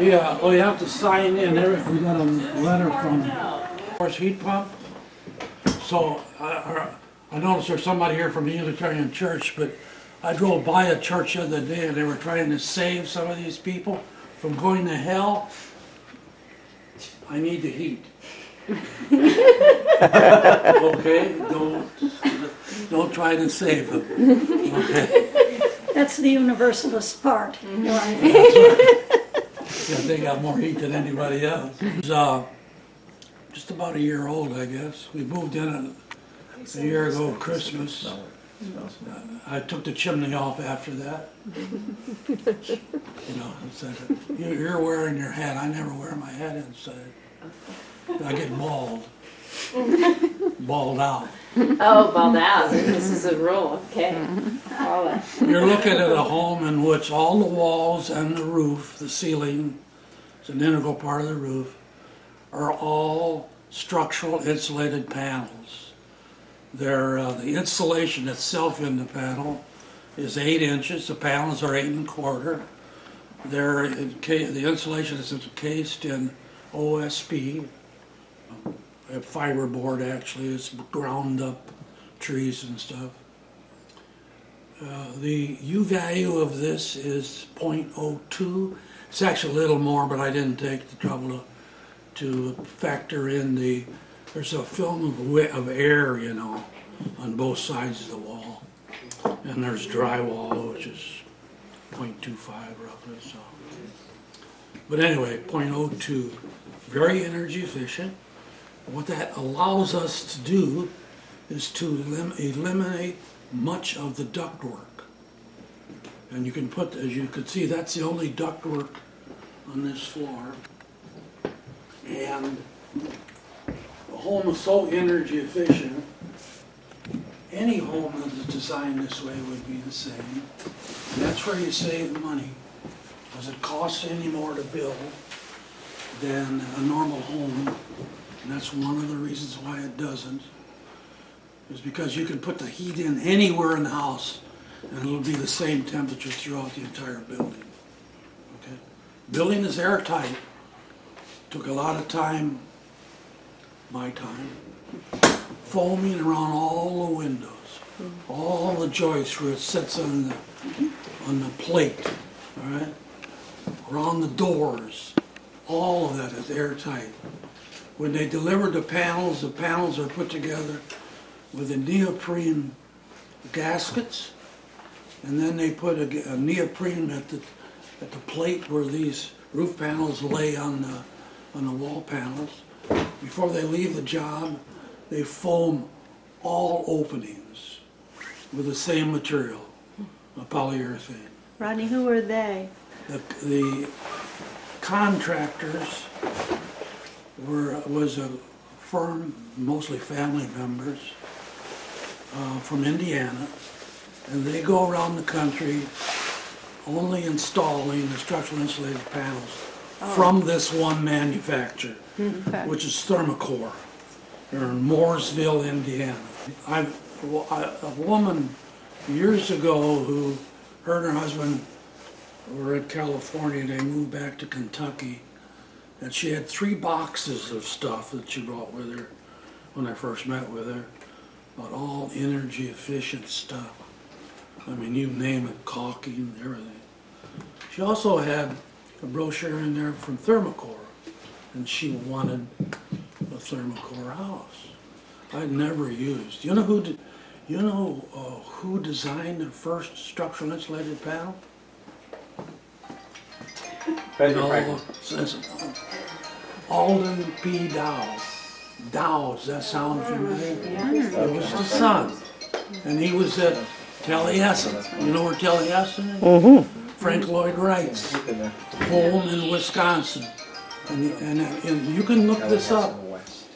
Yeah, well, you have to sign in. We got a letter from Force Heat Pump. So I noticed there's somebody here from the Unitarian Church, but I drove by a church the other day and they were trying to save some of these people from going to hell. I need the heat. Okay, don't try to save them. Okay. That's the universalist part. Right. Yeah, they got more heat than anybody else. It's just about a year old, I guess. We moved in a year ago, Christmas. I took the chimney off after that. You know, it's like, you're wearing your hat. I never wear my hat inside. I get bald. Bald out. Oh, bald out. This is a rule. Okay. You're looking at a home in which all the walls and the roof, the ceiling, it's an integral part of the roof, are all structural insulated panels. They're, the insulation itself in the panel is 8 inches. The panels are 8 1/4. The insulation is encased in OSB. Fiberboard actually, it's ground up trees and stuff. The U value of this is 0.02. It's actually a little more, but I didn't take the trouble to factor in there's a film of air, you know, on both sides of the wall. And there's drywall, which is 0.25 roughly, so. But anyway, 0.02, very energy efficient. What that allows us to do is to eliminate much of the ductwork. And you can put, as you can see, that's the only ductwork on this floor. And the home is so energy efficient, any home that is designed this way would be the same. And that's where you save money. Does it cost any more to build than a normal home? And that's one of the reasons why it doesn't, is because you can put the heat in anywhere in the house and it'll be the same temperature throughout the entire building. Okay? Building is airtight. Took a lot of time, my time, foaming around all the windows, all the joists where it sits on the plate, all right? Around the doors, all of that is airtight. When they deliver the panels are put together with the neoprene gaskets, and then they put a neoprene at the plate where these roof panels lay on the wall panels. Before they leave the job, they foam all openings with the same material, a polyurethane. Rodney, who are they? The contractors was a firm, mostly family members from Indiana, and they go around the country only installing the structural insulated panels from this one manufacturer, which is Thermocore. They're in Mooresville, Indiana. A woman years ago who, her and her husband were in California, they moved back to Kentucky, and she had 3 boxes of stuff that she brought with her when I first met with her, about all energy efficient stuff. I mean, you name it, caulking, everything. She also had a brochure in there from Thermocore, and she wanted a Thermocore house. I'd never used. You know who designed the first structural insulated panel? Alden P. Dow. Dow, does that sound familiar? It was the son. And he was at Taliesin. You know where Taliesin is? Mm-hmm. Frank Lloyd Wright's home in Wisconsin. And you can look this up.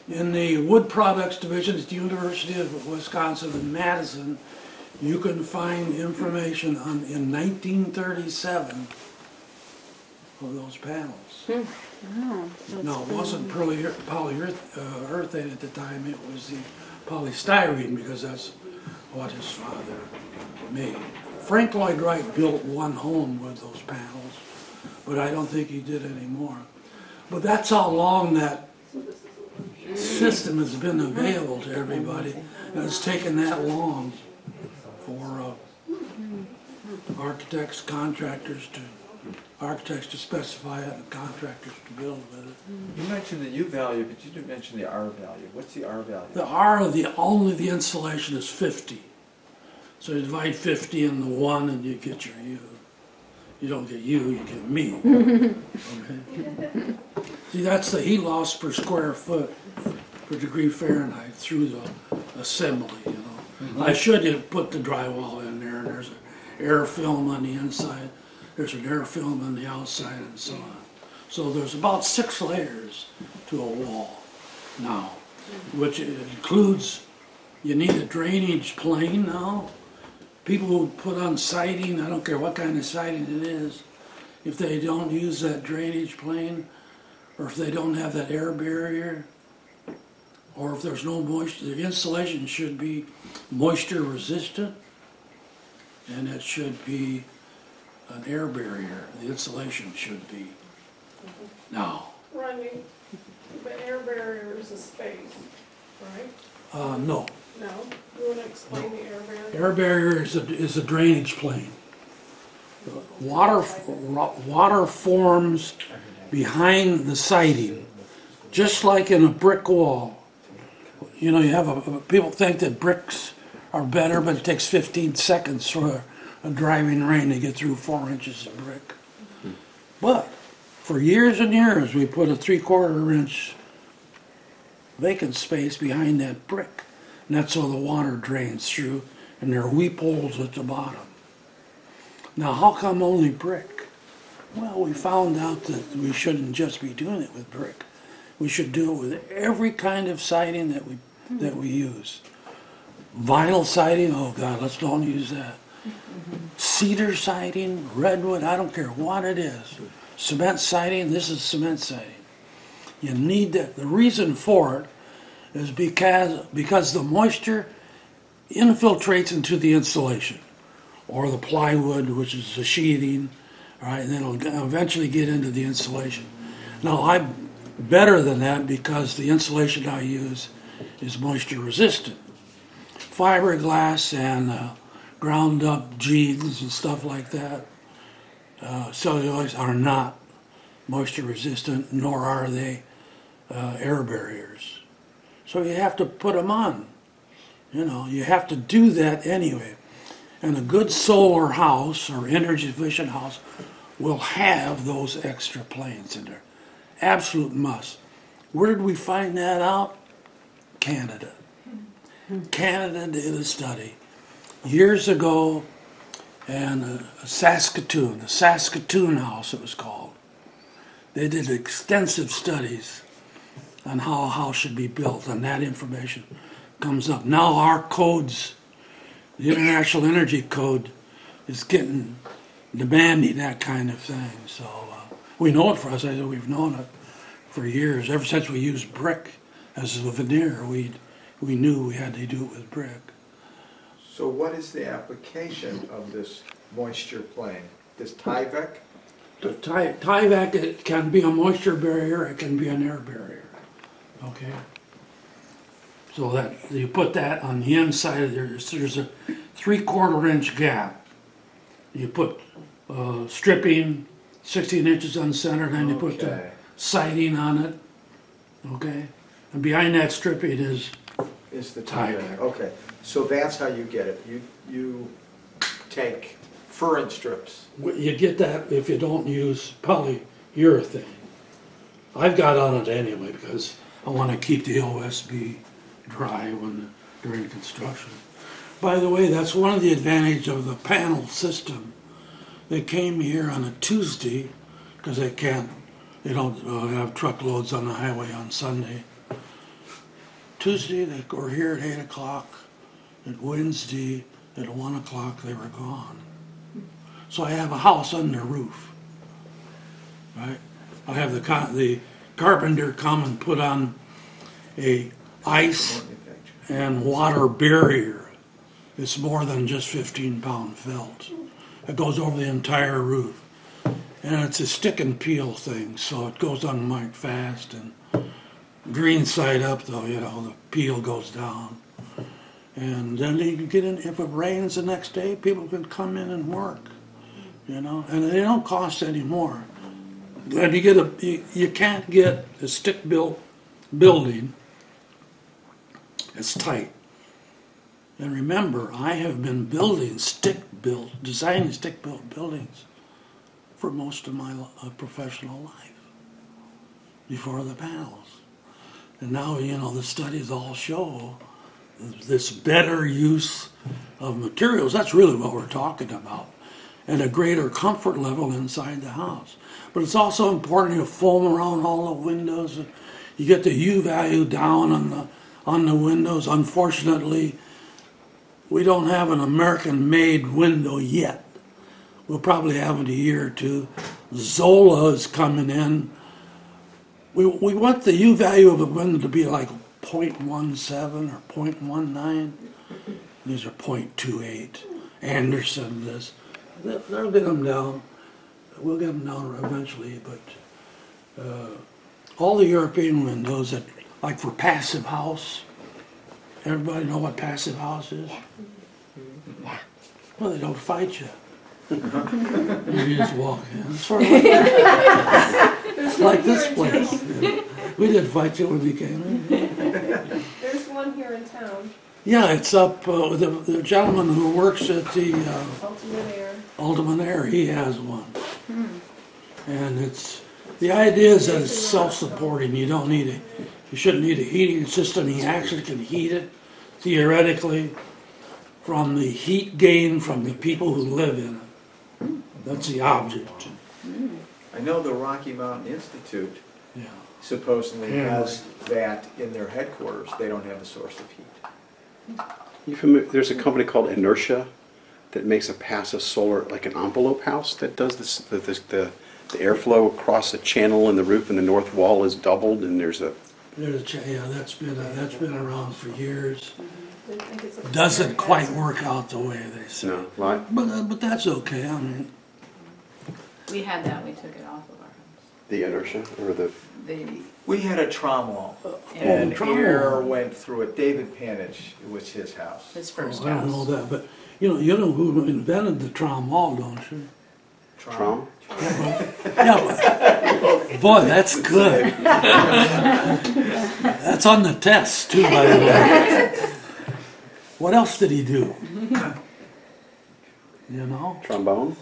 In the Wood Products Division at the University of Wisconsin in Madison, you can find information in 1937 of those panels. No, it wasn't polyurethane at the time, it was the polystyrene, because that's what his father made. Frank Lloyd Wright built one home with those panels, but I don't think he did anymore. But that's how long that system has been available to everybody, and it's taken that long for architects to specify it and contractors to build with it. You mentioned the U value, but you didn't mention the R value. What's the R value? The R of the insulation is 50. So you divide 50 into 1 and you get your U. You don't get U, you get me. Okay? See, that's the heat loss per square foot per degree Fahrenheit through the assembly, you know. I should have put the drywall in there, and there's an air film on the inside, there's an air film on the outside, and so on. So there's about 6 layers to a wall now, which includes, you need a drainage plane now. People who put on siding, I don't care what kind of siding it is, if they don't use that drainage plane, or if they don't have that air barrier, or if there's no moisture, the insulation should be moisture resistant, and it should be an air barrier. The insulation should be now. Rodney, the air barrier is a space, right? No. No? You want to explain the air barrier? Air barrier is a drainage plane. Water forms behind the siding, just like in a brick wall. You know, you have people think that bricks are better, but it takes 15 seconds for a driving rain to get through 4 inches of brick. But for years and years, we put a 3/4 inch vacant space behind that brick. And that's so the water drains through, and there are weep holes at the bottom. Now, how come only brick? Well, we found out that we shouldn't just be doing it with brick. We should do it with every kind of siding that we use. Vinyl siding, oh God, let's don't use that. Cedar siding, redwood, I don't care what it is. Cement siding, this is cement siding. You need that. The reason for it is because the moisture infiltrates into the insulation, or the plywood, which is the sheathing, right, and then it'll eventually get into the insulation. Now, I'm better than that because the insulation I use is moisture resistant. Fiberglass and ground up jeans and stuff like that, cellulose, are not moisture resistant, nor are they air barriers. So you have to put them on. You know, you have to do that anyway. And a good solar house or energy efficient house will have those extra planes in there. Absolute must. Where did we find that out? Canada. Canada did a study years ago, and Saskatoon, the Saskatoon house it was called. They did extensive studies on how a house should be built, and that information comes up. Now our codes, the International Energy Code, is getting demanding that kind of thing. So we know it for us. I said we've known it for years. Ever since we used brick as a veneer, we knew we had to do it with brick. So what is the application of this moisture plane? This Tyvek? The Tyvek, it can be a moisture barrier, it can be an air barrier. Okay? So that you put that on the inside of there's a 3/4 inch gap. You put stripping 16 inches on the center, then you put the Okay. siding on it. Okay? And behind that stripping is Is the Tyvek. Tyvek? Okay, so that's how you get it. You take furring strips. you get that if you don't use polyurethane. I've got on it anyway because I want to keep the OSB dry during construction. By the way, that's one of the advantages of the panel system. They came here on a Tuesday because they don't have truckloads on the highway on Sunday. Tuesday they were here at 8 o'clock. At Wednesday at 1 o'clock they were gone. So I have a house under roof, right? I have the carpenter come and put on a ice and water barrier. It's more than just 15-pound felt. It goes over the entire roof. And it's a stick and peel thing, so it goes on quite fast. And green side up, though, you know, the peel goes down. And then you can get in, if it rains the next day, people can come in and work, you know, and they don't cost any more. And you can't get a stick-built building, it's tight. And remember, I have been designing stick-built buildings for most of my professional life, before the panels. And now, you know, the studies all show this better use of materials. That's really what we're talking about. And a greater comfort level inside the house. But it's also important you foam around all the windows. You get the U value down on the windows. Unfortunately, we don't have an American-made window yet. We'll probably have it in a year or two. Zola is coming in. We want the U value of a window to be like 0.17 or 0.19. These are 0.28. Anderson, this. They'll get them down. We'll get them down eventually, but all the European windows that, like for passive house, everybody know what passive house is? Well, they don't fight you. You just walk in. It's sort of like this place. Yeah. We didn't fight you when you came in. There's one here in town, Yeah, it's up, the gentleman who works at the Ultimate Air. Ultimate Air, he has one. And the idea is that it's self-supporting. You shouldn't need a heating system. He actually can heat it, theoretically, from the heat gain from the people who live in it. That's the object. I know the Rocky Mountain Institute Yeah. supposedly Yeah. has that in their headquarters. They don't have a source of heat. There's a company called Inertia that makes a passive solar, like an envelope house, that does this. The airflow across the channel in the roof and the north wall is doubled, and there's a. That's been around for years. Didn't think it's a- Doesn't quite work out the way they say. No, well, But that's okay. I mean, We had that, we took it off of our house. the Inertia or the. We had a trombone, Yeah. and trombone. air went through it. David Panich, it was his house. His first I don't know house. that, but you know who invented the trombone, don't you? Trom? Yeah, but, boy, that's good. That's on the test too, by the way. What else did he do? You know? Trombone?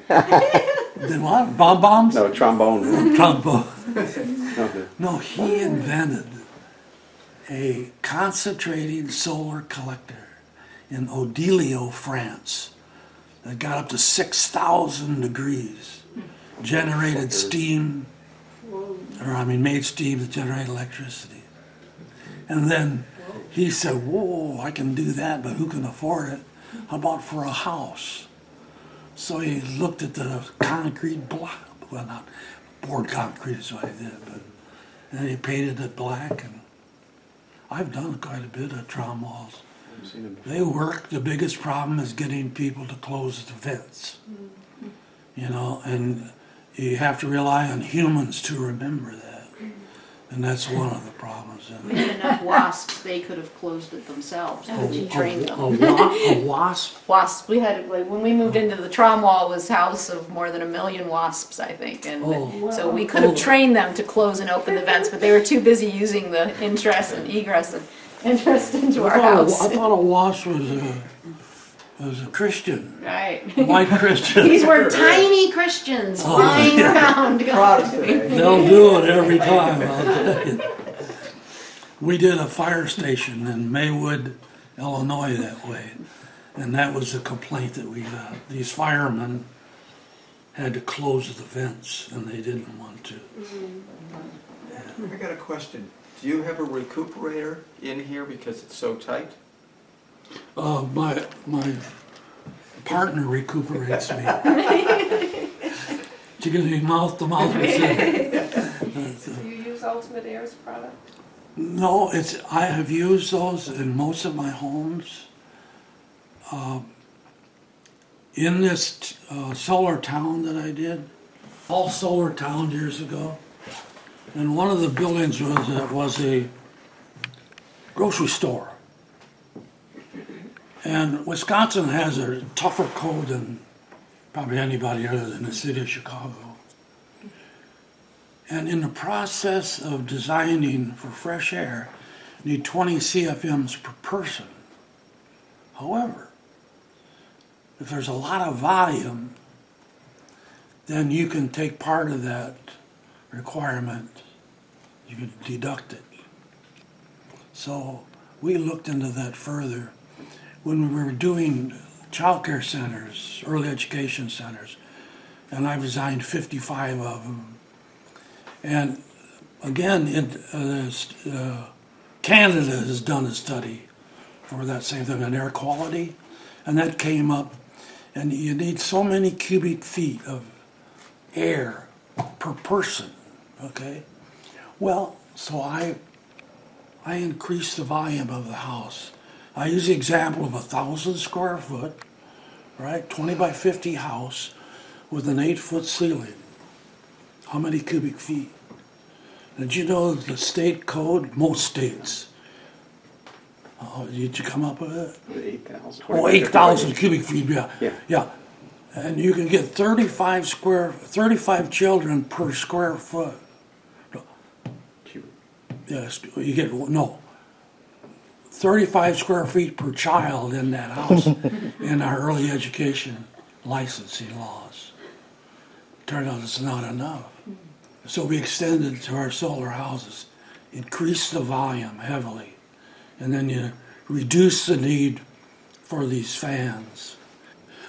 Did what? Bomb bombs? No, trombone. Trombone. No, No, he invented a concentrating solar collector in Odilio, France, that got up to 6,000 degrees, generated steam, made steam that generated electricity. And then he said, whoa, I can do that, but who can afford it? How about for a house? So he looked at the concrete block, well, not poured concrete is what he did, but and he painted it black, and I've done quite a bit of trom walls. I've seen them. They work. The biggest problem is getting people to close the vents. You know, and you have to rely on humans to remember that. And that's one of the problems. We had enough wasps, they could have closed it themselves. We trained them. A wasp? Wasps, we had, like, when we moved into the trom wall, it was house of more than 1 million wasps, I think. And Oh. so we could have trained them to close and open the vents, but they were too busy using the ingress and interest into our house. I thought a wasp was a Christian, Right. white Christian. These were tiny Christians flying around. Protestant. They'll do it every time, I'll tell you. We did a fire station in Maywood, Illinois that way. And that was the complaint that we got. These firemen had to close the vents and they didn't want to. I got a question. Do you have a recuperator in here because it's so tight? My partner recuperates me. She gives me mouth to mouth. Do you use Ultimate Air's product? No, I have used those in most of my homes. In this solar town that I did, all solar town years ago, and one of the buildings was a grocery store. And Wisconsin has a tougher code than probably anybody other than the city of Chicago. And in the process of designing for fresh air, you need 20 CFMs per person. However, if there's a lot of volume, then you can take part of that requirement, you can deduct it. So we looked into that further. When we were doing child care centers, early education centers, and I've designed 55 of them. And again, Canada has done a study for that same thing on air quality, and that came up, and you need so many cubic feet of air per person, okay? Well, so I increased the volume of the house. I use the example of 1,000 square foot, right, 20 by 50 house with an 8-foot ceiling. How many cubic feet? Did you know the state code, most states, did you come up with it? 8,000. Oh, 8,000 cubic feet, yeah. Yeah. Yeah. And you can get 35 children per square foot. Yes, you get, no, 35 square feet per child in that house in our early education licensing laws. Turned out it's not enough. So we extended it to our solar houses, increased the volume heavily, and then you reduce the need for these fans.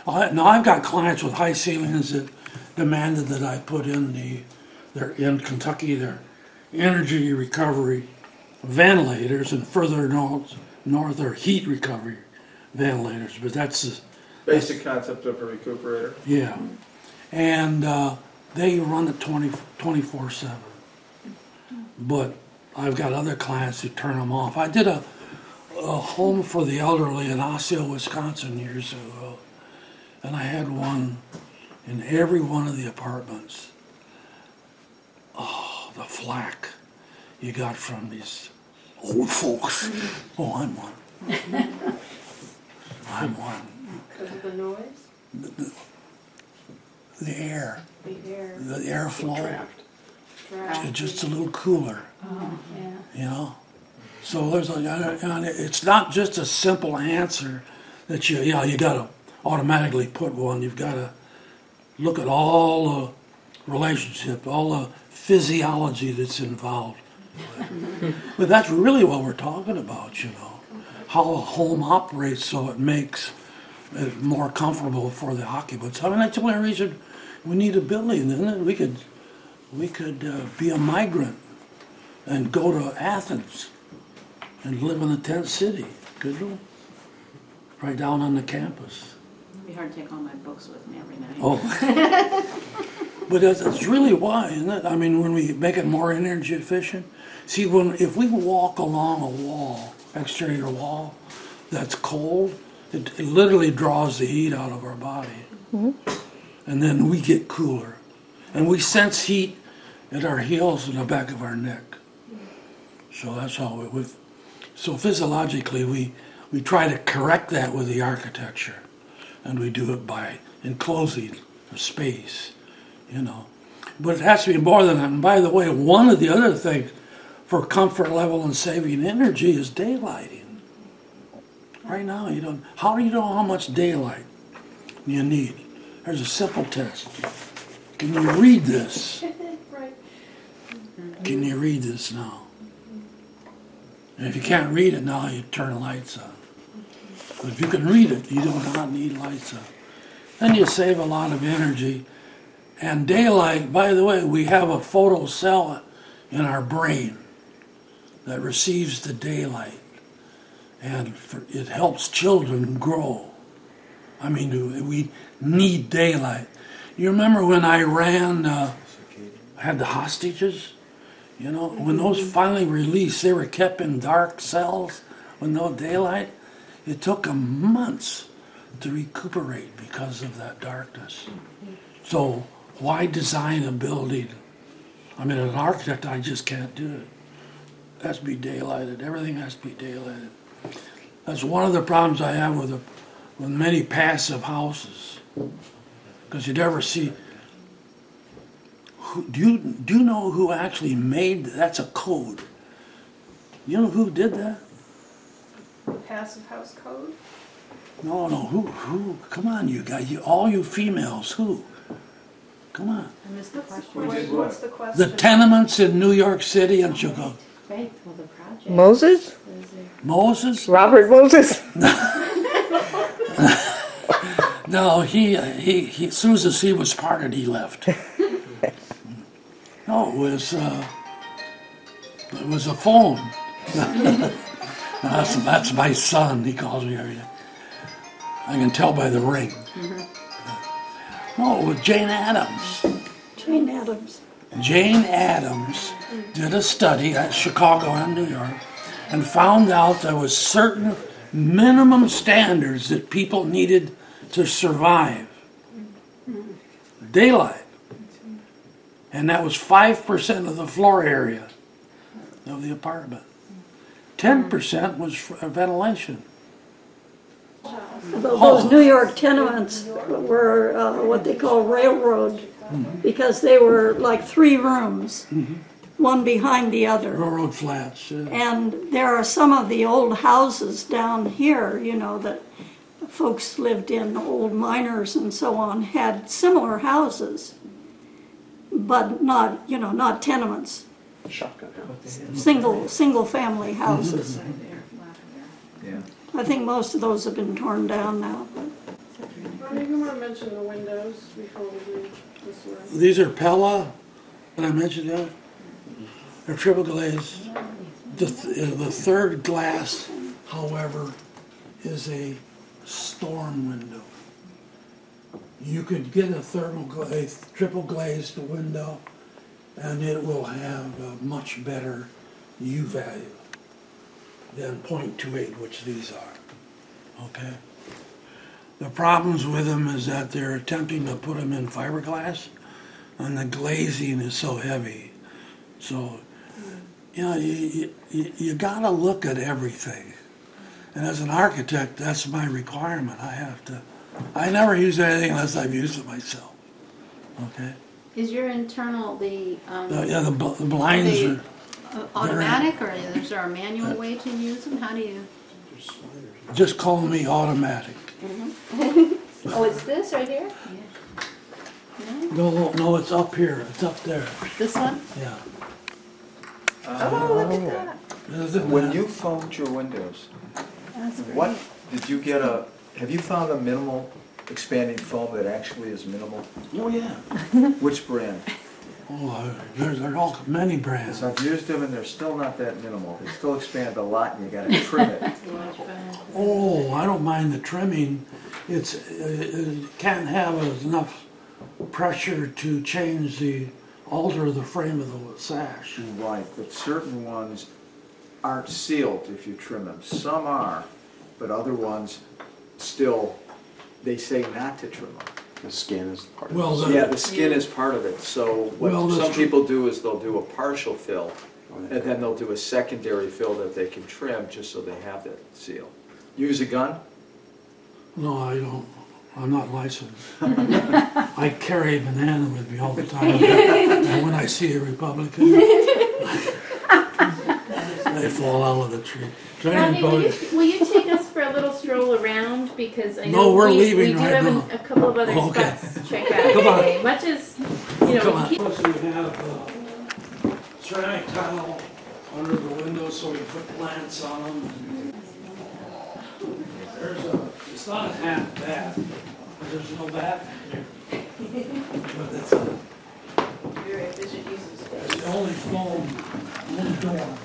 Now I've got clients with high ceilings that demanded that I put in they're in Kentucky, their energy recovery ventilators, and further north are heat recovery ventilators, but that's the Basic concept of a recuperator. yeah. And they run it 24/7. But I've got other clients who turn them off. I did a home for the elderly in Osseo, Wisconsin years ago, and I had one in every one of the apartments. Oh, the flack you got from these old folks. Oh, I'm one. I'm one. Because of the noise? The air, The air. the airflow, Draft. it's just a little cooler, Oh, yeah. you know? So there's it's not just a simple answer that you gotta automatically put one. You've gotta look at all the relationship, all the physiology that's involved. But that's really what we're talking about, you know, how a home operates so it makes it more comfortable for the occupants. I mean, that's the only reason we need a building, isn't it? We could be a migrant and go to Athens and live in a tent city, couldn't we? Right down on the campus. It'd be hard to take all my books with me every night. Oh. But that's really why, isn't it? I mean, when we make it more energy efficient. See, if we walk along a wall, exterior wall, that's cold, it literally draws the heat out of our body. And then we get cooler. And we sense heat at our heels and the back of our neck. So that's how so physiologically we try to correct that with the architecture. And we do it by enclosing a space, you know. But it has to be more than that. And by the way, one of the other things for comfort level and saving energy is daylighting. Right now, how do you know how much daylight you need? There's a simple test. Can you read this? Right. Can you read this now? And if you can't read it now, you turn the lights on. But if you can read it, you do not need lights on. Then you save a lot of energy. And daylight, by the way, we have a photocell in our brain that receives the daylight. And it helps children grow. I mean, we need daylight. You remember when Iran had the hostages? You know, when those finally released, they were kept in dark cells with no daylight. It took them months to recuperate because of that darkness. So why design a building? I mean, as an architect, I just can't do it. It has to be daylighted. Everything has to be daylighted. That's one of the problems I have with many passive houses, because you never see. Do you know who actually made? That's a code. You know who did that? Passive house code? No, who? Come on, you guys, all you females, who? Come on. I missed the question. Who did What's what? the question? The tenements in New York City and Chicago. Right, well, the project. Moses? Is there- Moses? Robert Moses? No, he as soon as he was parted, he left. No, it was a phone. That's my son. He calls me every day. I can tell by the ring. No, it was Jane Addams. Jane Addams. Jane Addams did a study at Chicago and New York and found out there was certain minimum standards that people needed to survive. Daylight. And that was 5% of the floor area of the apartment. 10% was ventilation. Those New York tenements were what they call railroad, because they were like 3 rooms, one behind the other. Railroad flats. Yeah. And there are some of the old houses down here, you know, that folks lived in, old miners and so on, had similar houses, but not, you know, not tenements, Shotgun house. single family houses. Yeah. I think most of those have been torn down now, but Ronnie, you want to mention the windows before we leave this room? These are Pella, did I mention that? They're triple glazed. The third glass, however, is a storm window. You could get a triple glazed window, and it will have a much better U value than 0.28, which these are. Okay? The problems with them is that they're attempting to put them in fiberglass, and the glazing is so heavy. So, you know, you gotta look at everything. And as an architect, that's my requirement. I never use anything unless I've used it myself. Okay? Is your internal, the The blinds the- are, automatic, or is there a manual way to use them? How do you? just call me automatic. Oh, it's this right here? No, it's up here, it's up there, This one? yeah. Oh, look at that. Isn't When that- you phoned your windows, That's great. what, did you get have you found a minimal expanding foam that actually is minimal? Oh, yeah. Which brand? Oh, there's all many brands. Because I've used them and they're still not that minimal. They still expand a lot and you gotta trim it. Oh, I don't mind the trimming. It can't have enough pressure to alter the frame of the sash. Right, but certain ones aren't sealed if you trim them. Some are, but other ones still, they say not to trim them. The skin is part of Well, it. the- Yeah, the skin is part of it, so Well, what that's some true. people do is they'll do a partial fill, and then they'll do a secondary fill that they can trim, just so they have that seal. Use a gun? No, I don't. I'm not licensed. I carry a banana with me all the time. And when I see a Republican, they fall out of the tree. Rodney, will you take us for a little stroll around, because I No, know we're we leaving do right have now. a couple of other Okay. spots to check out Come on. today. Much as, you know, Come on. we keep- Plus we have ceramic tile under the window so we put plants on them. It's not a half bath. There's no bath here. But it's very efficient use of space. it's the only foam. Only door.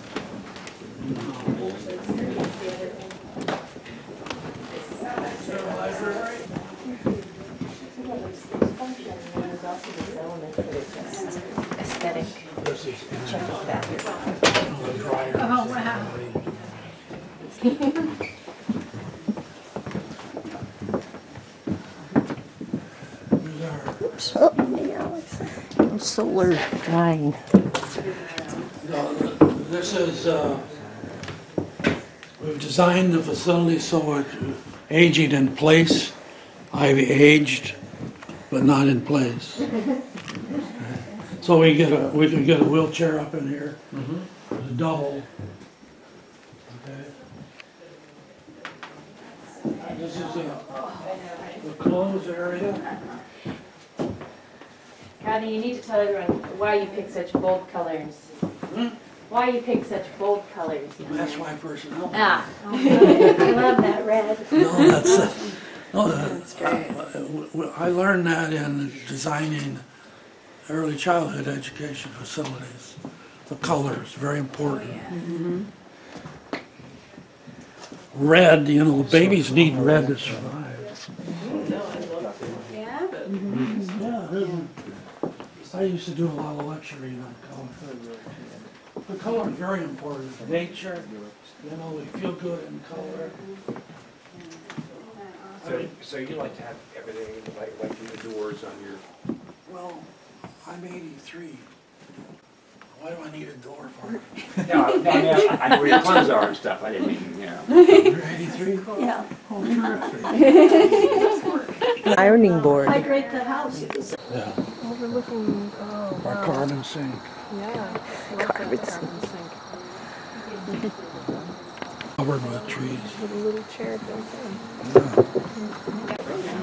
Aesthetic. This is Oh, wow. Here's our Oops, me, Alex. solar drying. This is, we've designed the facility so it's aging in place. I've aged, but not in place. So we can get a wheelchair up in here, it's a double. Okay. This is the closed area. Connie, you need to tell everyone why you pick such bold colors. Why you pick such bold colors. That's my personality. Ah. I love that red. No, that's great. I learned that in designing early childhood education facilities. The colors, very important. Red, you know, babies need red to survive. Yeah? Yeah, I used to do a lot of lecturing on color. The color is very important. Nature, you know, we feel good in color. So you like to have everything, like the doors on your... Well, I'm 83. Why do I need a door for? No, I mean, I know where your clothes are and stuff, I didn't mean, you know. You're 83? Yeah. Oh, terrific. Ironing board. Hydrate the house. Yeah, Overlooking, oh, our wow. carbon sink. Yeah. I love that carbon sink. Covered with trees. With a little chair built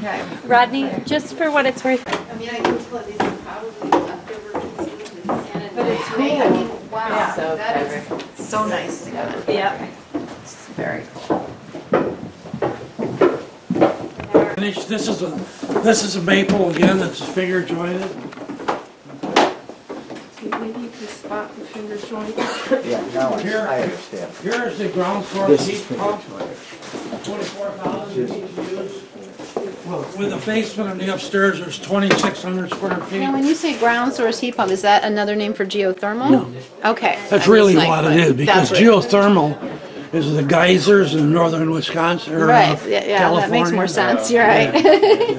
in. Rodney, just for what it's worth, I mean, I can tell these are probably leftover pieces and sand. But it's I mean, cool. wow, So that is clever. so nice together. Yeah. It's very cool. Finish. This is a maple again. That's finger jointed. See, maybe you can spot the finger joint. Yeah, now I Here. understand. Here's the ground source This is heat finger pump. jointed. 24,000 you need to use. With the basement and the upstairs, there's 2,600 square feet. Now, when you say ground source heat pump, is that another name for geothermal? No. Okay. That's I really was like, what it but is, because that's what- geothermal is the geysers in northern Wisconsin, or Right, yeah, that makes more California. sense, you're right.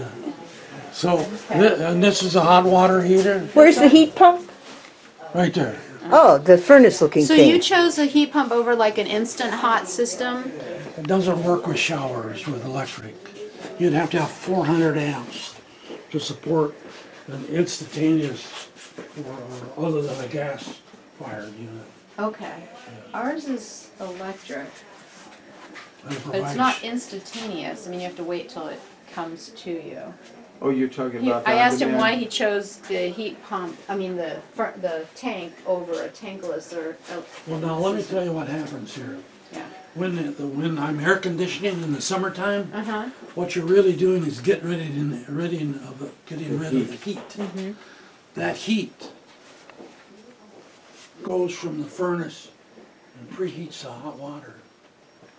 So, and this is a hot water heater, Where's the heat pump? right there. Oh, the furnace looking So thing. you chose a heat pump over like an instant hot system? It doesn't work with showers with electric. You'd have to have 400 amps to support an instantaneous, or other than a gas-fired unit. Okay. Ours is electric, And it but it's provides- not instantaneous. I mean, you have to wait till it comes to you. Oh, you're talking He- about the I asked him on-demand? why he chose the heat pump, I mean, the tank over a tankless or. Well, now, let me tell you what happens here. Yeah. When I'm air conditioning in the summertime, Uh-huh. what you're really doing is getting rid of the heat. That heat goes from the furnace and preheats the hot water.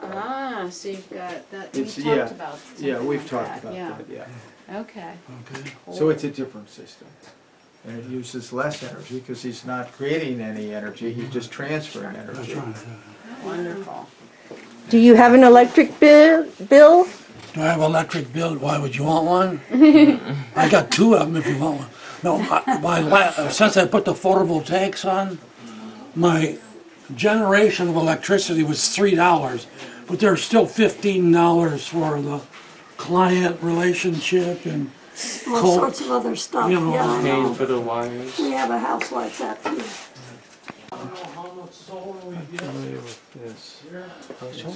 Ah, so you've got that, we It's- talked yeah, about something Yeah, we've like talked that, about yeah. that, yeah. Okay. Okay. So it's a different system. And it uses less energy because he's not creating any energy, he's just transferring That's energy. right. Wonderful. Do you have an electric bill? Do I have an electric bill? Why would you want one? I got two of them if you want one. No, since I put the photovoltaics on, my generation of electricity was $3, but there's still $15 for the client relationship and All sorts of other stuff, You know, yeah, I Paying know. for the wires. We have a house like that too. I don't know how much solar we get Yes. here.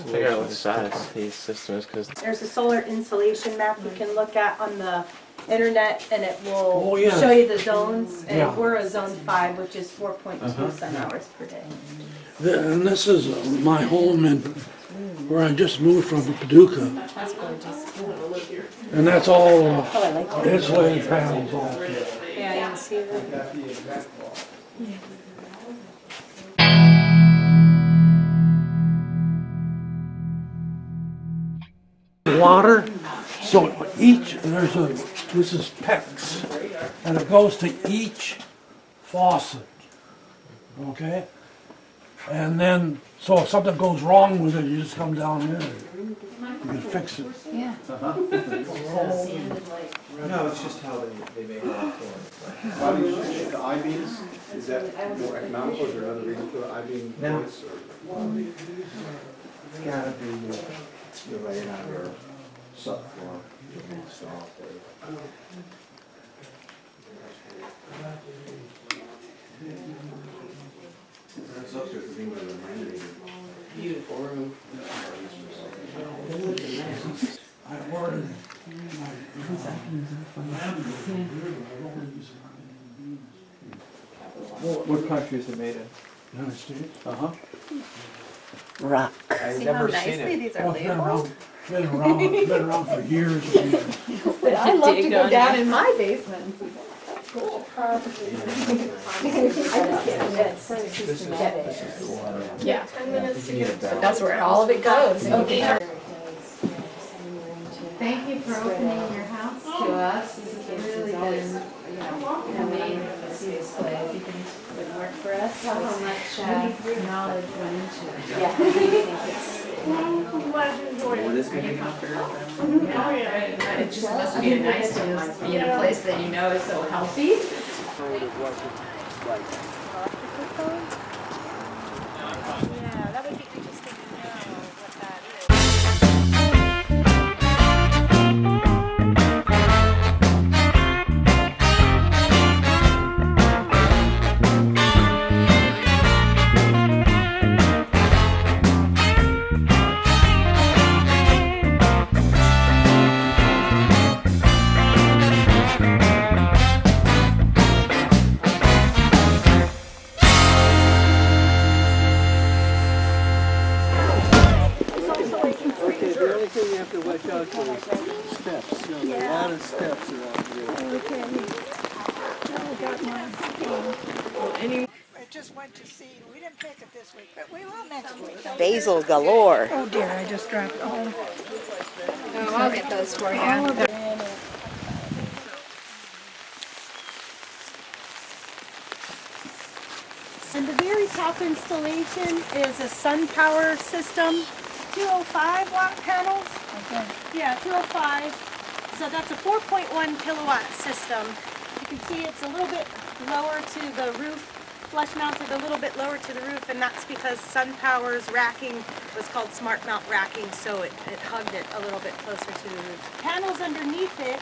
Figure out what size these systems, because there's a solar insulation map you can look at on the internet and it Oh, will yeah. show you the zones. Yeah. And we're a zone 5, which is 4.2 sun hours per day. And this is my home in, where I just moved from Paducah. That's gorgeous. And that's all insulated panels all. Yeah, you can see that. Water, so this is PEX, and it goes to each faucet, okay? And then, so if something goes wrong with it, you just come down here, you can fix it. Yeah. No, it's just how they make it on floor. Why do you choose the I-beams? Is that more economical, is there another reason for the I-beam No. choice? It's gotta be, you lay it on your subfloor, you can install it. That's upstairs, the thing with the laminated. Beautiful room. I ordered What country is it made in? United States. Uh-huh. Rock. I've See how never seen nicely it. these Oh, are it's been labeled? been around for years and years. I love to Dig go on down it. in my basement and see that. Cool. This is the water. Yeah, 10 minutes to You need a get bell. that's where all of it goes. Okay. Thank you for opening your house to us. This has really been, an amazing this place. You think it would work for us? How much knowledge went into it. Yeah. I'm glad you enjoyed it. Yeah, it just must be nice to just be in a place that you know is so healthy. Yeah, that would be interesting to know what that is. Okay, the only thing you have to watch out for is steps. You know, there are a lot of steps around here. I just went to see, we didn't pick it this week, but we will next week. Basil galore. Oh dear, I just dropped it all. Oh, I'll get those for you. And the very top installation is a sun power system, 205 watt panels. Okay. Yeah, 205. So that's a 4.1 kilowatt system. You can see it's a little bit lower to the roof, flush mounted a little bit lower to the roof, and that's because SunPower's racking was called Smart Mount racking, so it hugged it a little bit closer to the roof. Panels underneath it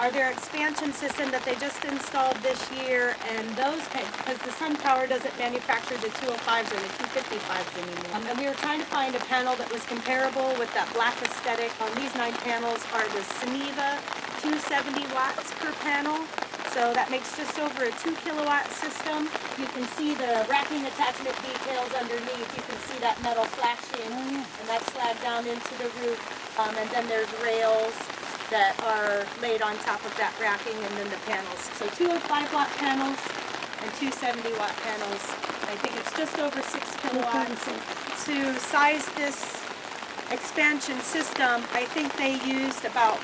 are their expansion system that they just installed this year, and those, because the SunPower doesn't manufacture the 205s or the 255s anymore. And we were trying to find a panel that was comparable with that black aesthetic. These 9 panels are the Suniva 270 watts per panel. So that makes just over a 2 kilowatt system. You can see the racking attachment details underneath. You can see that metal flashing, and that's slagged down into the roof. And then there's rails that are laid on top of that racking, and then the panels. So 205 watt panels and 270 watt panels. I think it's just over 6 kilowatts. To size this expansion system, I think they used about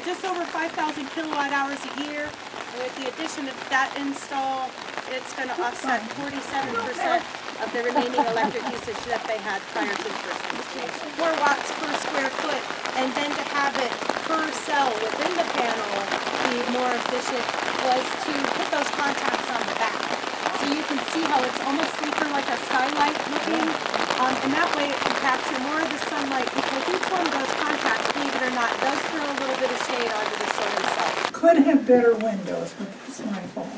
just over 5,000 kilowatt hours a year. And with the addition of that install, it's going to offset 47% of the remaining electric usage that they had prior to the first installation. 4 watts per square foot, and then to have it per cell within the panel be more efficient was to put those contacts on the back. So you can see how it's almost sleeker, like a skylight looking, and that way it can capture more of the sunlight, because each one of those contacts, believe it or not, does throw a little bit of shade onto the solar cell. Could have better windows, but it's my fault.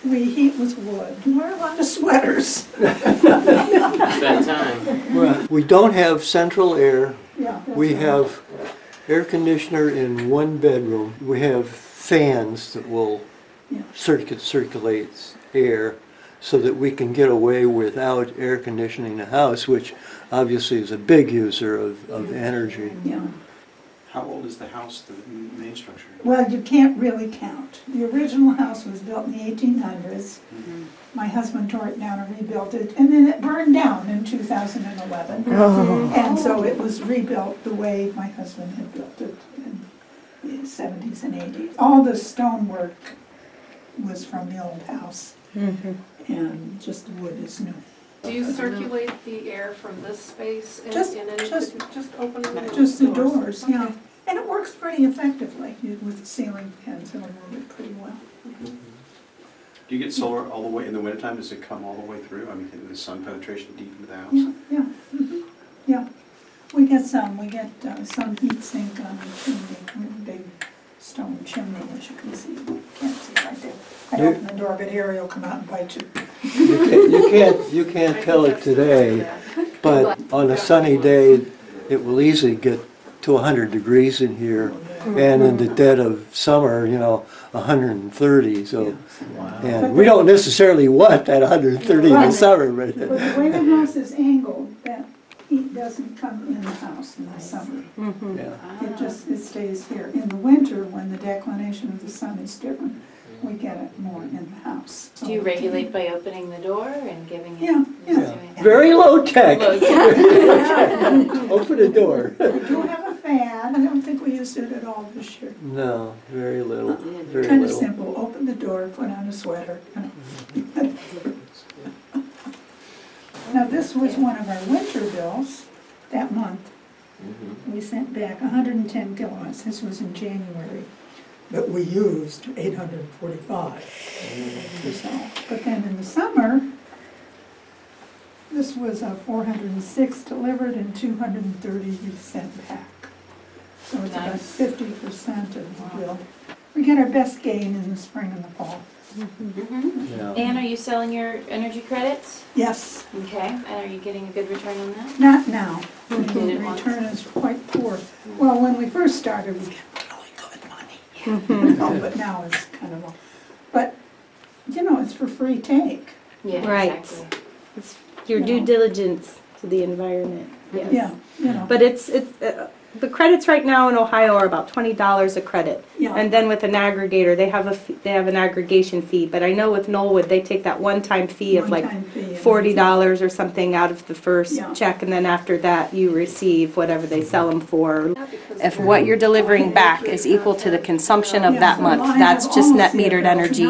We heat with wood. We wear a lot of sweaters. That time. Well, we don't have central air. Yeah. We have air conditioner in one bedroom. We have fans that will Yeah. circulate air so that we can get away without air conditioning the house, which obviously is a big user of energy. Yeah. How old is the house, the main structure? Well, you can't really count. The original house was built in the 1800s. My husband tore it down and rebuilt it, and then it burned down in 2011. And so it was rebuilt the way my husband had built it in the 70s and 80s. All the stonework was from the old house, and just the wood is new. Do you circulate the air from this space and Just- in any, just- just open the Just the doors, yeah. And it works pretty effectively with the ceiling fans, it'll move it pretty well. Do you get solar all the way, in the wintertime, does it come all the way through? I mean, the sun penetration deep into the house? Yeah, yeah, yeah. We get some some heat sink on the chimney, we have a big stone chimney, as you can see. You can't see right there. I open the door, but Harry will come out and bite you. You can't tell it today, but on a sunny day, it will easily get to 100 degrees in here, and in the dead of summer, 130. So, and we don't necessarily want that 130 in the summer, but But the way the house is angled, that heat doesn't come in the house in the summer. yeah. It stays here. In the winter, when the declination of the sun is different, we get it more in the house. Do you regulate by opening the door and giving it? Yeah, Yeah. Very low tech. Low tech. Open the door. We do have a fan. I don't think we used it at all this year. No, very little. Very Kind of little. simple. Open the door, put on a sweater. Now, this was one of our winter bills that month. We sent back 110 kilowatts. This was in January. But we used 845. So, but then in the summer, this was 406 delivered and 230 we sent back. So it's about 50% of the bill. We get our best gain in the spring and the fall. Yeah. Anne, are you selling your energy credits? Yes, Okay, and are you getting a good return on that? not now. The did it once. return is quite poor. Well, when we first started, we got really good money. No, but now it's kind of, but, it's for free take. Yeah, Right. exactly. It's your No. due diligence to the environment. Yeah, But it's the credits right now in Ohio are about $20 a credit. Yeah. And then with an aggregator, they have an aggregation fee. But I know with Knollwood, they take that one-time fee of like One-time fee, and $40 or something out of the first Yeah. check, and then after that, you receive whatever they sell them for. If what you're delivering back is equal to the consumption of that month, that's just net metered energy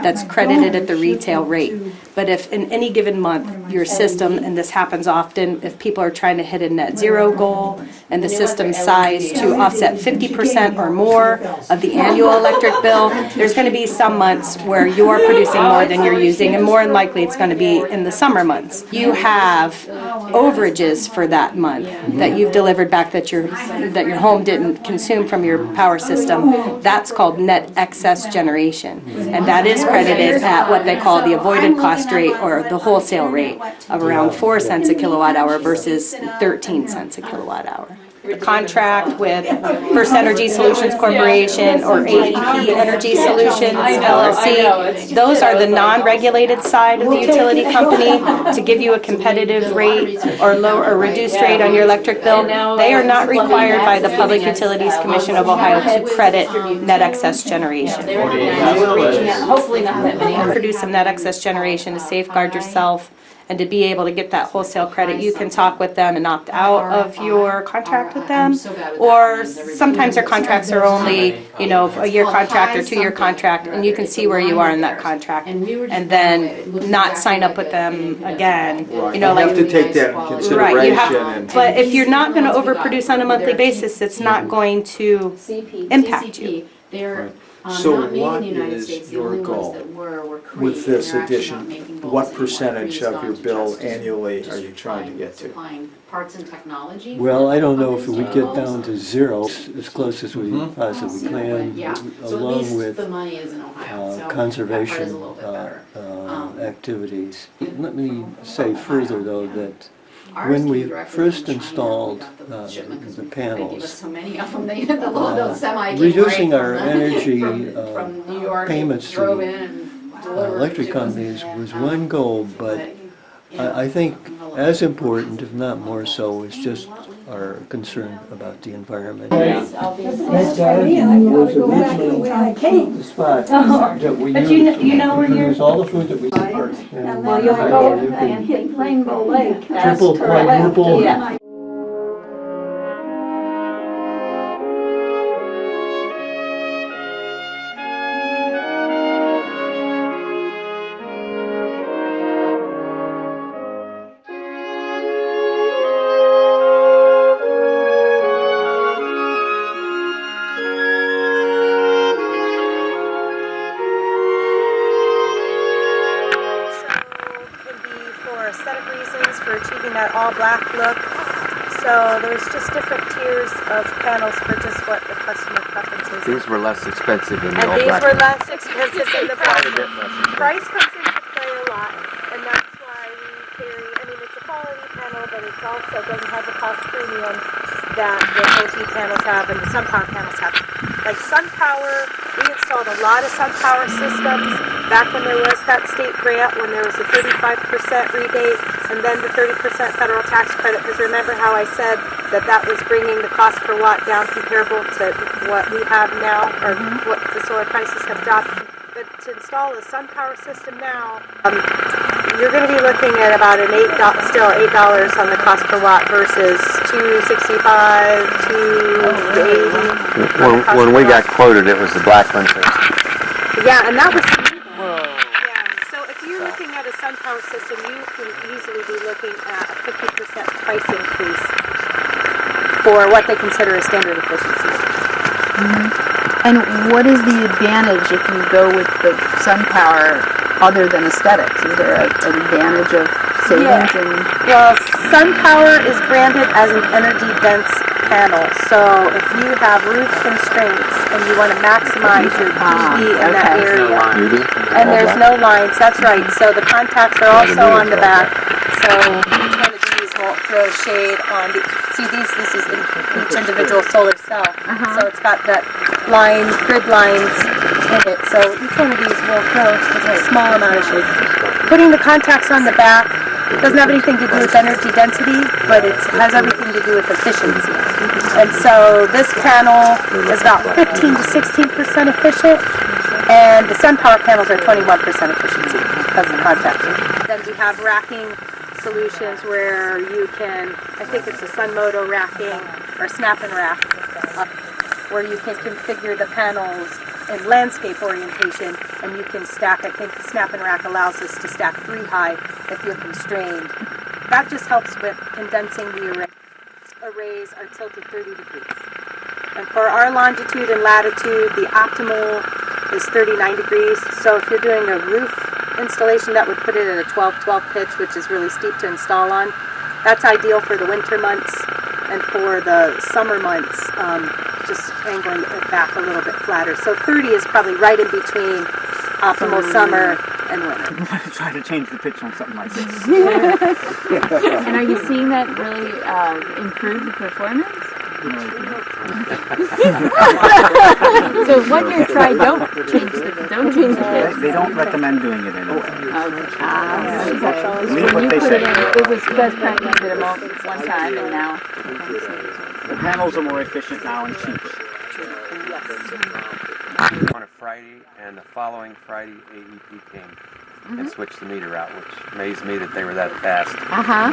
that's credited at the retail rate. But if in any given month, your system, and this happens often, if people are trying to hit a net zero goal, and the system's sized to offset 50% or more of the annual electric bill, there's going to be some months where you're producing more than you're using, and more than likely it's going to be in the summer months. You have overages for that month that you've delivered back that your home didn't consume from your power system. That's called net excess generation, and that is credited at what they call the avoided cost rate or the wholesale rate of around 4 cents a kilowatt hour versus 13 cents a kilowatt hour. The contract with First Energy Solutions Corporation or AEP Energy Solutions LLC, those are the non-regulated side of the utility company to give you a competitive rate or low or reduced rate on your electric bill. They are not required by the Public Utilities Commission of Ohio to credit net excess generation. They recognize we're reaching out, hopefully not that many. Produce some net excess generation to safeguard yourself and to be able to get that wholesale credit. You can talk with them and opt out of your contract with them. Or sometimes their contracts are only, a year contract or 2-year contract, and you can see where you are in that contract. And then not sign up with them again. You have to take that in consideration. Right, you have, and- but if you're not going to overproduce on a monthly basis, it's not going to impact you. They're So not made in what the United is States. The your only goal ones that were created. with this They're actually addition? not making bulbs What anymore. percentage They've of your gone bill just annually just are you trying to get to? supplying parts and technology. for Well, I don't know of if we these get bulbs. down to zero, as close as we possibly can, Yeah, so at along least with the money is in Ohio, so that part is a conservation little bit better. activities. Let me say further, though, that Ours when came we directly first from China. installed We got the shipment 'cause the they gave us panels, so many of them, the little semi came reducing right our from the- energy from New York, payments drove to in and delivered electric to us. companies was one goal, but I think as important, if not more so, is just our concern about the environment. That's for me, I gotta go back the way I came. The spot that we But use. you know where you're- Use all the food that we. And then I go and hit Rainbow Lake. Triple, That's correct. quadruple. Yeah. looking at all black look. So there's just different tiers of panels for just what the customer preferences. These were less expensive than the And all these black. were less expensive than the black. Quite a bit less expensive. Price comes into play a lot, and that's why we carry, I mean, it's a quality panel, but it also doesn't have the cost premium that the OG panels have and the SunPower panels have. Like SunPower, we installed a lot of SunPower systems back when there was that state grant, when there was a 35% rebate and then the 30% federal tax credit. Because remember how I said that that was bringing the cost per watt down comparable to what we have now, or what the solar prices have dropped. But to install a SunPower system now, you're going to be looking at about an still $8 on the cost per watt versus $265, $280. When we got quoted, it was the black one first. Yeah, and that was. Yeah. So if you're looking at a SunPower system, you can easily be looking at a 50% price increase for what they consider a standard efficiency. And what is the advantage if you go with the SunPower other than aesthetics? Is there an advantage of savings? Well, SunPower is branded as an energy-dense panel. So if you have roof constraints and you want to maximize your PV in that area, and there's no lines, that's right. So the contacts are also on the back. So each one of these will throw shade on the. See, this is each individual solar cell. So it's got that grid lines in it. So each one of these will throw a small amount of shade. Putting the contacts on the back doesn't have anything to do with energy density, but it has everything to do with efficiency. And so this panel is about 15 to 16% efficient, and the SunPower panels are 21% efficiency because of the contacts. Then we have racking solutions where you can, I think it's a Sunmoto racking or snap and rack, where you can configure the panels in landscape orientation, and you can stack. I think the snap and rack allows us to stack 3 high if you're constrained. That just helps with condensing the array. Arrays are tilted 30 degrees. And for our longitude and latitude, the optimal is 39 degrees. So if you're doing a roof installation, that would put it at a 12-12 pitch, which is really steep to install on. That's ideal for the winter months, and for the summer months, just angling it back a little bit flatter. So 30 is probably right in between optimal summer and winter. I'm going to try to change the pitch on something like this. And are you seeing that really improve the performance? So 1 year try, don't change the pitch. They don't recommend doing it anymore. When you put it in, it was best practice to did it one time, and now The panels are more efficient now and cheaper. On a Friday, and the following Friday, AEP came and switched the meter out, which amazed me that they were that fast.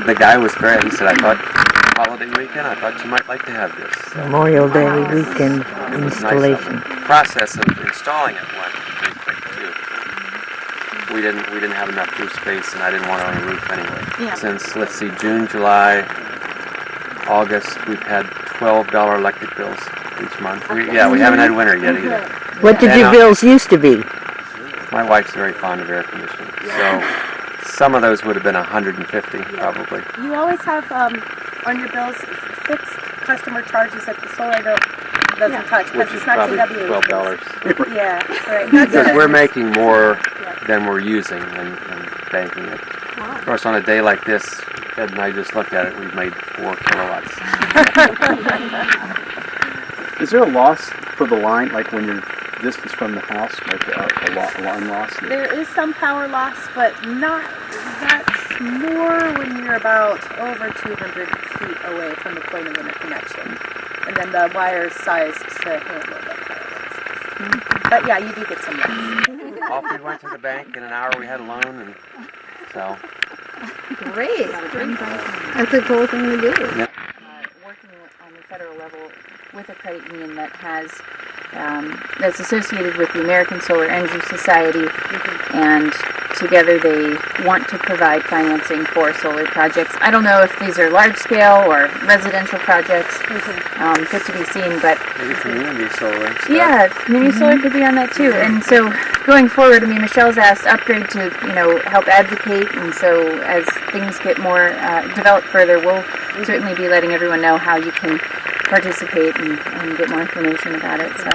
The guy was great. He said, I thought holiday weekend, I thought you might like to have this. So, Memorial Day weekend it was installation. nice. The process of installing it went pretty quick too. We didn't have enough roof space, and I didn't want it on a roof anyway. Since, let's see, June, July, August, we've had $12 electric bills each month. We haven't had winter yet either. What did your bills used to be? My wife's very fond of air conditioning, so some of those would have been 150 probably. You always have on your bills fixed customer charges that the solar doesn't touch, Which because is it's not probably GWH. $12. Yeah, right. Because we're making more than we're using and banking it. Of course, on a day like this, Ed and I just looked at it, we've made 4 kilowatts. Is there a loss for the line, like when you're distance from the house, like a line loss? There is some power loss, but not. That's more when you're about over 200 feet away from the point of interconnection, and then the wire's sized to handle that power loss. But yeah, you do get some loss. Off we went to the bank, in an hour we had a loan, and so. great. That's a cool thing to do. Yep. Working on the federal level with a credit union that has that's associated with the American Solar Energy Society, and together they want to provide financing for solar projects. I don't know if these are large-scale or residential projects, yet to be seen, but Maybe community solar stuff. yeah, community solar could be on that too. And so going forward, I mean, Michelle's asked Upgrade to, help advocate, and so as things get more developed further, we'll certainly be letting everyone know how you can participate and get more information about it. So.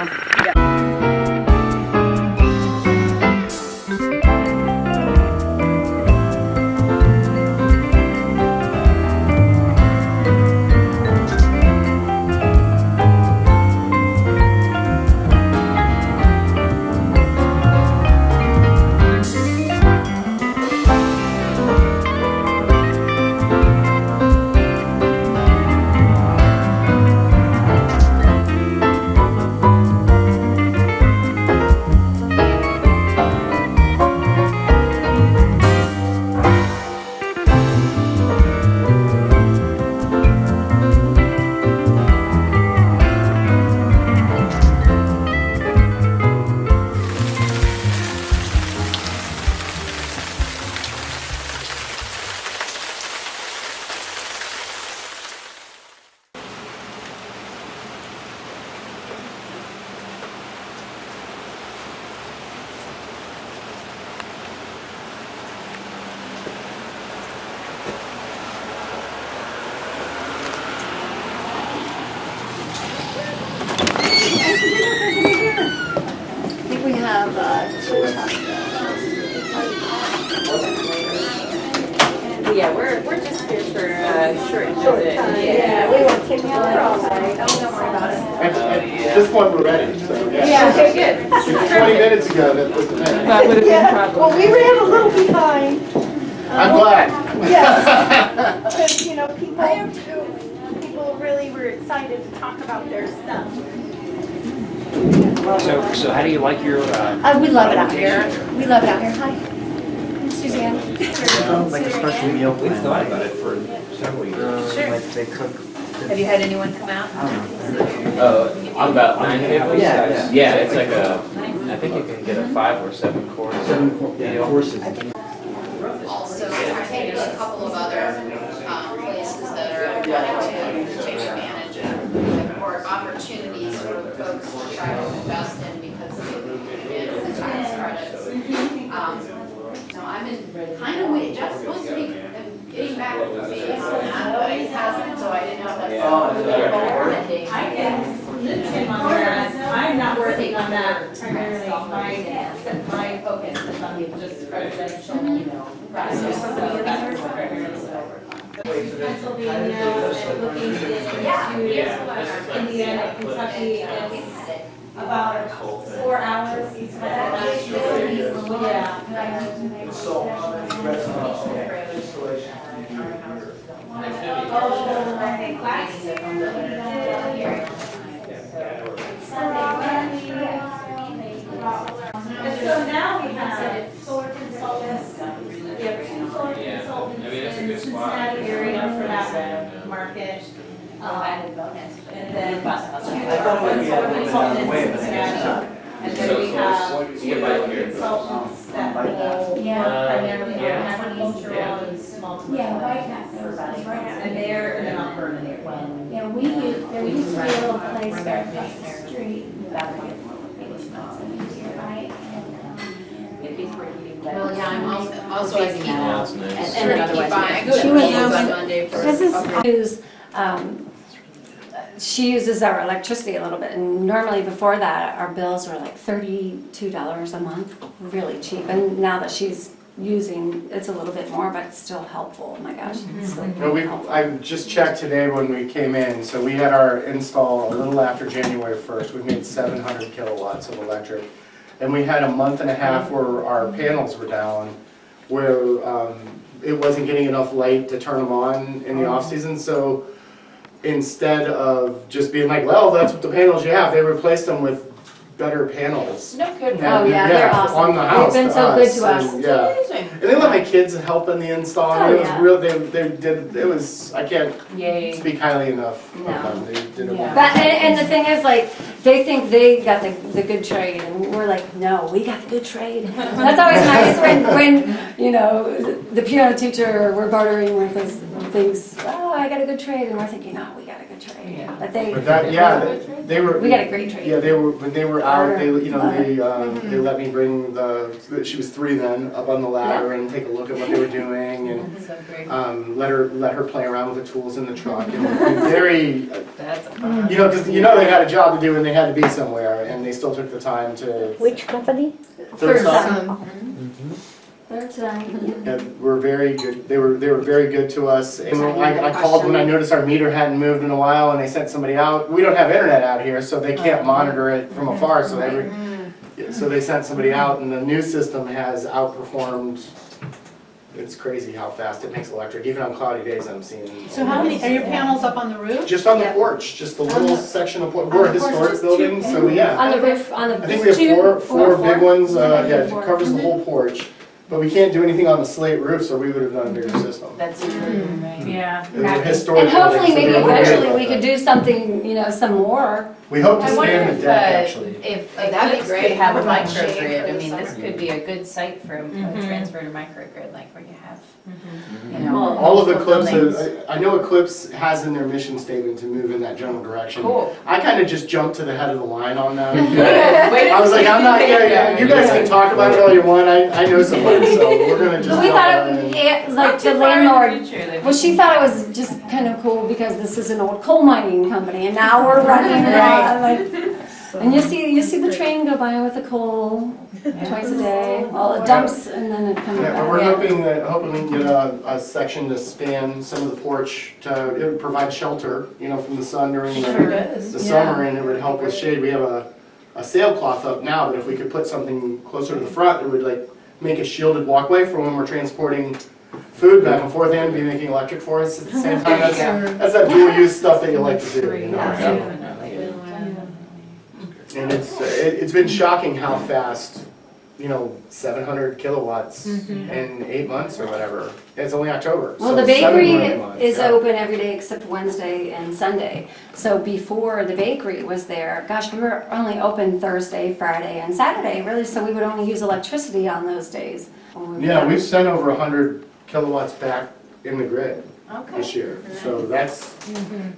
Yeah, we're just here for a short visit. Yeah, we won't take you out all night. Don't worry about it. At this point, we're ready, so yeah. Yeah, okay, good. 20 minutes ago, that was the minute. That would have been problem. Well, we ran a little behind. I'm glad. Yes. Because, people really were excited to talk about their stuff. So how do you like your? We love it out here. We love it out here. Hi, Suzanne. Like a special meal plan. We've thought about it for several years. Sure. Like they cook. Have you had anyone come out? On about 9 tables? Yeah, it's like I think you can get a 5 or 7 course. 7 courses. Also, there's a couple of other places that are wanting to take advantage of or opportunities for folks to try to invest in because of the tax credits. So I'm kind of waiting. Jeff's supposed to be getting back with me on that, but he hasn't, so I didn't know if that's I'm not working on that primarily. My focus is on just residential, Pennsylvania, looking into Indiana, Kentucky, it's about 4 hours. So now we have solar consultants, we have 2 solar consultants in the Cincinnati area for that market. And then 2 solar consultants in Cincinnati. And then we have 2 consultants that will work primarily on agricultural and small commercial. And they're in Alberta. Yeah, there used to be a little place right across the street. Well, yeah, I'm also I keep and keep buying. I go to meetings on Monday for She uses our electricity a little bit, and normally before that, our bills were like $32 a month, really cheap. And now that she's using, it's a little bit more, but it's still helpful. Oh my gosh, it's still helpful. I just checked today when we came in, so we had our install a little after January 1st. We made 700 kilowatts of electric. And we had a month and a half where our panels were down, where it wasn't getting enough light to turn them on in the off season. So instead of just being like, well, that's what the panels you have, they replaced them with better panels. No good. And, they're awesome. On the house. They've been so good to us. And, and they let my kids help in the install. And it was real. They did. It was. I can't speak highly enough. No. They did it. But and the thing is, like, they think they got the good trade, and we're like, no, we got the good trade. That's always nice when you know, the piano teacher we're bartering with us thinks, oh, I got a good trade, and we're thinking, oh, we got a good trade. Yeah. But they, But that, yeah, they were. we got a great trade. Yeah, they were, when they were out, they, you know, Mm-hmm. they let me bring she was 3 then, up on the ladder and take a look at what they were doing and, So great. let her play around with the tools in the truck and very, That's you know, because you know they had a job to do and they had to be somewhere and they still took the time to. Which company? Third Son. Third Son. And were very good. They were very good to us. And I called when I noticed our meter hadn't moved in a while, and they sent somebody out. We don't have internet out here, so they can't monitor it from afar. So they sent somebody out, and the new system has outperformed. It's crazy how fast it makes electric, even on cloudy days. I'm seeing. So how many, are your panels up on the roof? Just on the porch, just the little section of porch. We're a historic building, so yeah. On the roof, on the. I think we have four big ones. Yeah, it Four. covers the whole porch. But we can't do anything on the slate roof, or we would have done a bigger system. That's true, right? Yeah. It was a historic And hopefully, building, so maybe they were worried eventually about we that. could do something, you know, some more. We hope to I wonder expand the deck, actually. if That'd be Eclipse great. could have a Provide shade microgrid. for I the mean, this summer. could be a good site for a transfer to microgrid, like where you have, you know. All of multiple Eclipse, buildings. I know Eclipse has in their mission statement to move in that general direction. Cool. I kind of just jumped to the head of the line on that. Way to I was like, I'm not, yeah, you guys can talk about it all you want, I know somebody, so we're gonna just But we jump thought on it, it. yeah, like Not the too far in the landlord, future that well, she thought it was just kind of cool because this is an old coal mining company and now we're running around like, and you see the train go by with the coal twice a day. Well, it dumps and then it comes Yeah, back. but we're hoping to get a section to span some of the porch to, it would provide shelter, you know, from the sun during the summer, and it would help with shade. We have a sailcloth up now, but if we could put something closer to the front, it would like make a shielded walkway for when we're transporting food back and forth and be making electric for us at the same time. That's that dual use stuff that you like to do, you know. And it's been shocking how fast, you know, 700 kilowatts in 8 months or whatever. It's only October. Well, so the 7 bakery more months, is yeah. open every day except Wednesday and Sunday. So before the bakery was there, gosh, we were only open Thursday, Friday, and Saturday, really, so we would only use electricity on those days. Yeah, we've sent over 100 kilowatts back in the grid Okay. this year. So that's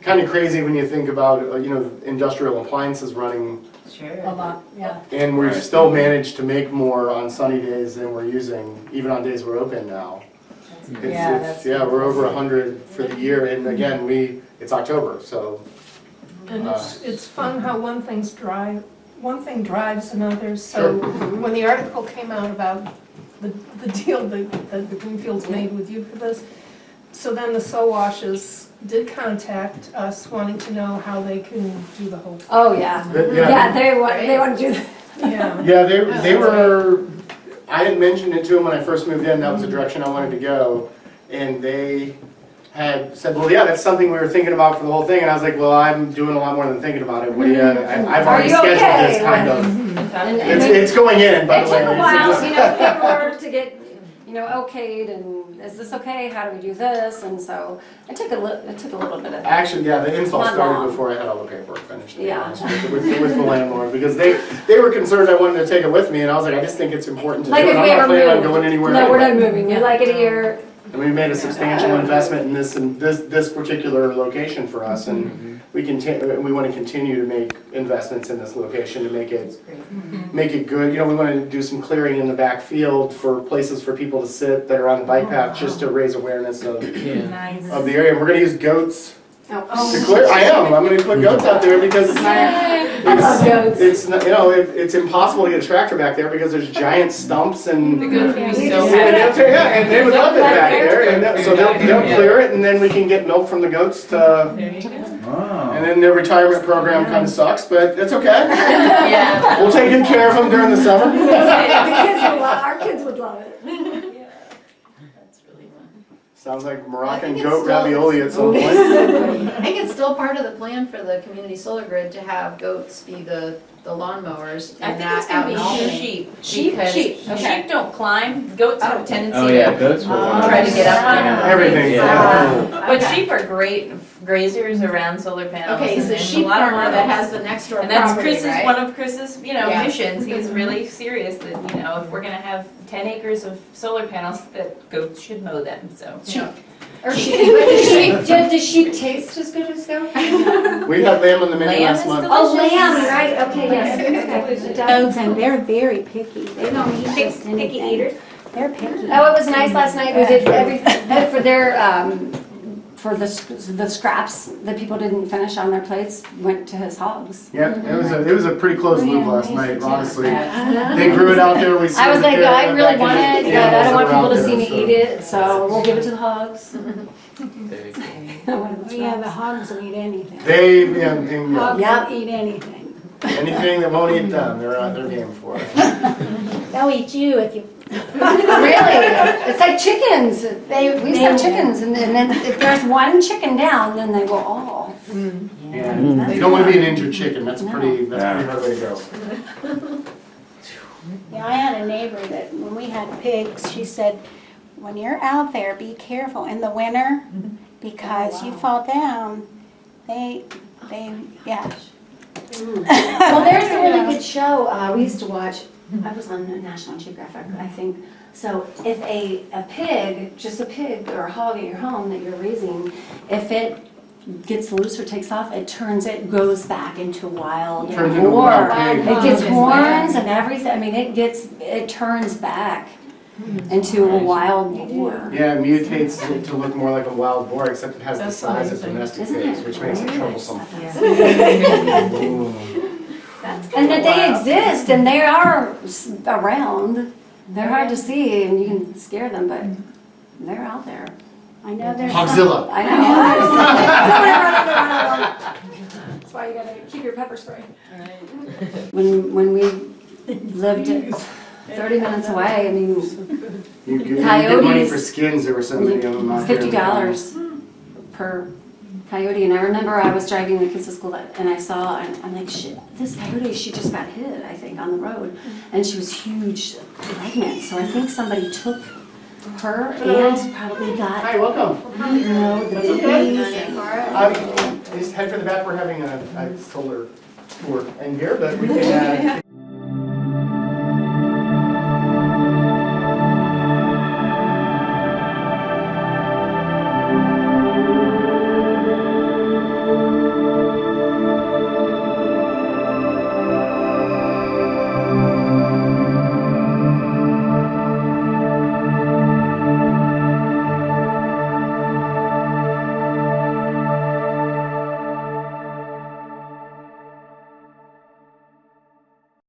kind of crazy when you think about, you know, industrial appliances running. Sure. A lot, yeah. And we've still managed to make more on sunny days than we're using, even on days we're open now. Yeah, we're over 100 for the year, and again, it's October, so. And it's fun how one thing drives another. So when the article came out about the deal that the Greenfields made with you for this, so then the Soul Washes did contact us wanting to know how they can do the whole. Oh, yeah. Yeah, they want to do that. Yeah. Yeah, they were, I had mentioned it to them when I first moved in, that was the direction I wanted to go. And they had said, well, yeah, that's something we were thinking about for the whole thing. And I was like, well, I'm doing a lot more than thinking about it. What do you, I've already scheduled this kind of. It's going in, by It the way. took a while, you know, paperwork to get, you know, okayed, and is this okay? How do we do this? And so it took a little bit of. Actually, yeah, the install Not started long. before I had all the paperwork finished. to be Yeah. honest, with the landlord, because they were concerned I wanted to take it with me, and I was like, I just think it's important to Like do it. if I'm we not ever planning on move. going anywhere. No, we're not anyway. moving. We like it here. And we made a substantial investment in this particular location for us, and we want to continue to make investments in this location to make it good. You know, we want to do some clearing in the back field for places for people to sit that are on the bike path, just to raise awareness of the area. And we're going to use goats to clear. I'm going to put goats out there because it's impossible to get a tractor back there because there's giant stumps and and they would love it back there. And so they'll clear it, and then we can get milk from the goats to. And then their retirement program kind of sucks, but it's okay. Yeah. We'll take good care of them during the summer. Our kids would love it. That's really fun. Sounds like I Moroccan think goat it's still- ravioli at some point. I think it's still part of the plan for the community solar grid to have goats be the the lawnmowers I and think it's that gonna out be in Albany. sheep. Sheep, Because sheep, okay. sheep don't climb, goats have a tendency Oh, to yeah, goats will try to get up there. Everything, yeah. But sheep are great grazers around solar panels. Okay, he's and a there's sheep lot of farmer them. that has the next door And that's property, Chris's, right? one of Chris's, Yeah. missions. He's really serious that, if we're gonna have 10 acres of solar panels, that goats should mow them, so. Sheep. Or does sheep taste as good as goat? We had lamb on the menu Lamb last is month. Oh, lamb, right, okay, yes. Goats, and they're very picky. They don't eat just anything. Picky eaters? They're picky. Oh, it was nice last night. We did everything for their, for the scraps that people didn't finish on their plates went to his hogs. Yep, it was a pretty close loop last night, honestly. They grew it out there, we I was like, served I it really back want in it, the but I don't animals want that were people to out see there, me so. eat it, so we'll give it to the hogs. Yeah, the hogs will eat anything. Hogs Yep. will eat anything. Anything that won't eat them, they're game for it. They'll eat you if you. Really? It's like chickens. We used to have chickens, and then if there's one chicken down, then they will all. Yeah, you don't want to be an injured chicken, that's a pretty hard way to go. Yeah, I had a neighbor that when we had pigs, she said, when you're out there, be careful in the winter because you fall down. Yeah. Well, there's a really good show we used to watch. I was on National Geographic, I think. So if a pig, just a pig or a hog at your home that you're raising, if it gets loose or takes off, it goes back into wild Turns into a boar. wild pig. It gets horns and everything. I mean, it turns back into a wild boar. Yeah, it mutates to look more like a wild boar, except it has the That's size of amazing. domestic Isn't pigs, it which makes it weird? troublesome. And that they exist and they are around. They're hard to see and you can scare them, but they're out there. I know there's. Hogzilla. I know. That's why you gotta keep your pepper spray. When we lived 30 minutes away, I mean, You get money for coyotes, skins, there were so many of them out here. $50 per coyote. And I remember I was driving the kids to school and I saw, and I'm like, shit, this coyote, she just got hit, I think, on the road. And she was huge, pregnant. So I think somebody took her and probably got, Hi, welcome. the babies. Just head for the back, we're having a solar tour in here, but we can